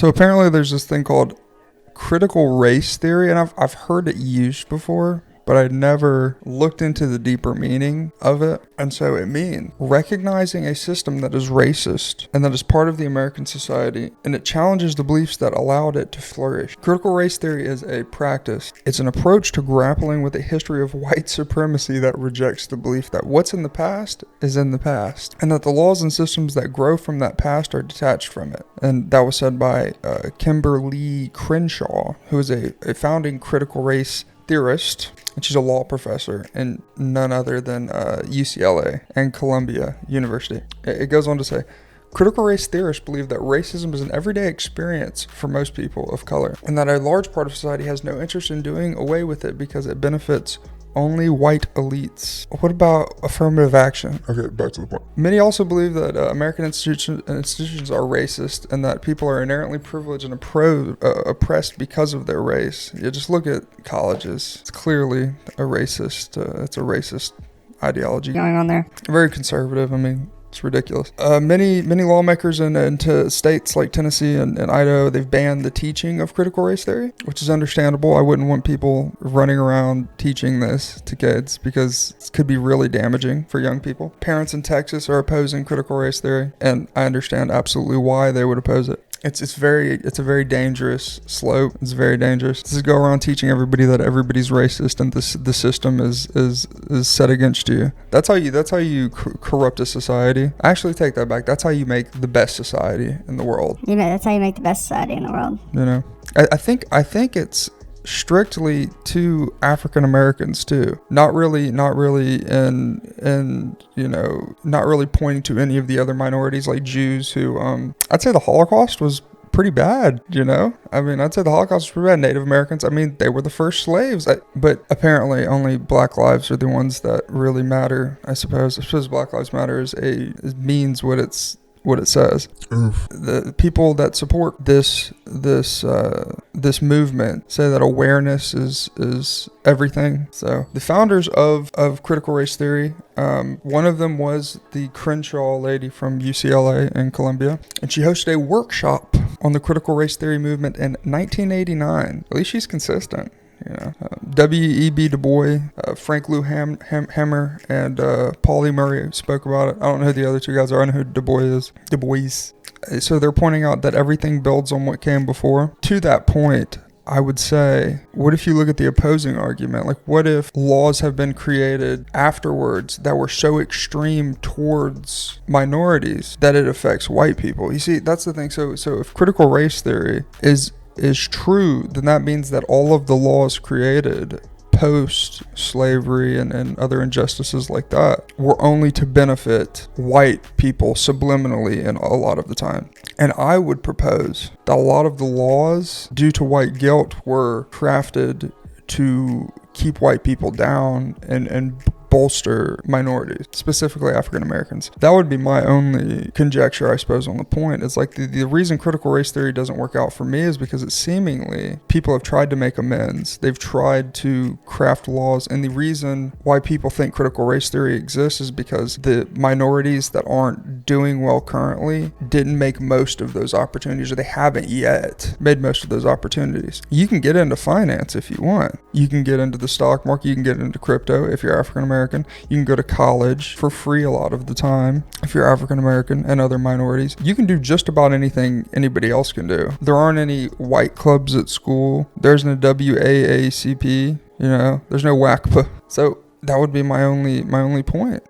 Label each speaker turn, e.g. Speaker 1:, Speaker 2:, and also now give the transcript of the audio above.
Speaker 1: So apparently there's this thing called critical race theory, and I've heard it used before, but I never looked into the deeper meaning of it. And so it means recognizing a system that is racist and that is part of the American society, and it challenges the beliefs that allowed it to flourish. Critical race theory is a practice. It's an approach to grappling with a history of white supremacy that rejects the belief that what's in the past is in the past, and that the laws and systems that grow from that past are detached from it. And that was said by Kimberly Crenshaw, who is a founding critical race theorist, and she's a law professor in none other than UCLA and Columbia University. It goes on to say, critical race theorists believe that racism is an everyday experience for most people of color, and that a large part of society has no interest in doing away with it because it benefits only white elites. What about affirmative action?
Speaker 2: Okay, back to the point.
Speaker 1: Many also believe that American institutions are racist and that people are inherently privileged and oppressed because of their race. You just look at colleges. It's clearly a racist, it's a racist ideology.
Speaker 3: Going on there.
Speaker 1: Very conservative. I mean, it's ridiculous. Many lawmakers into states like Tennessee and Idaho, they've banned the teaching of critical race theory, which is understandable. I wouldn't want people running around teaching this to kids because it could be really damaging for young people. Parents in Texas are opposing critical race theory, and I understand absolutely why they would oppose it. It's a very dangerous slope. It's very dangerous. This is go around teaching everybody that everybody's racist and the system is set against you. That's how you corrupt a society. I actually take that back. That's how you make the best society in the world.
Speaker 3: You know, that's how you make the best society in the world.
Speaker 1: You know, I think it's strictly to African Americans too. Not really in you know, not really pointing to any of the other minorities like Jews who I'd say the Holocaust was pretty bad, you know? I mean, I'd say the Holocaust was pretty bad. Native Americans, I mean, they were the first slaves. But apparently only black lives are the ones that really matter, I suppose. I suppose Black Lives Matter means what it says.
Speaker 2: Oof.
Speaker 1: The people that support this movement say that awareness is everything. So the founders of critical race theory, one of them was the Crenshaw lady from UCLA and Columbia, and she hosted a workshop on the critical race theory movement in 1989. At least she's consistent. You know, W.E.B. Du Bois, Frank Lou Hammer, and Paulie Murray spoke about it. I don't know who the other two guys are. I know who Du Bois is. Du Bois. So they're pointing out that everything builds on what came before. To that point, I would say, what if you look at the opposing argument? Like, what if laws have been created afterwards that were so extreme towards minorities that it affects white people? You see, that's the thing. So if critical race theory is true, then that means that all of the laws created post-slavery and other injustices like that were only to benefit white people subliminally and a lot of the time. And I would propose that a lot of the laws, due to white guilt, were crafted to keep white people down and bolster minorities, specifically African Americans. That would be my only conjecture, I suppose, on the point. It's like the reason critical race theory doesn't work out for me is because it seemingly people have tried to make amends. They've tried to craft laws, and the reason why people think critical race theory exists is because the minorities that aren't doing well currently didn't make most of those opportunities, or they haven't yet made most of those opportunities. You can get into finance if you want. You can get into the stock market. You can get into crypto if you're African American. You can go to college for free a lot of the time if you're African American and other minorities. You can do just about anything anybody else can do. There aren't any white clubs at school. There's no WAACP, you know, there's no WACPA. So that would be my only point.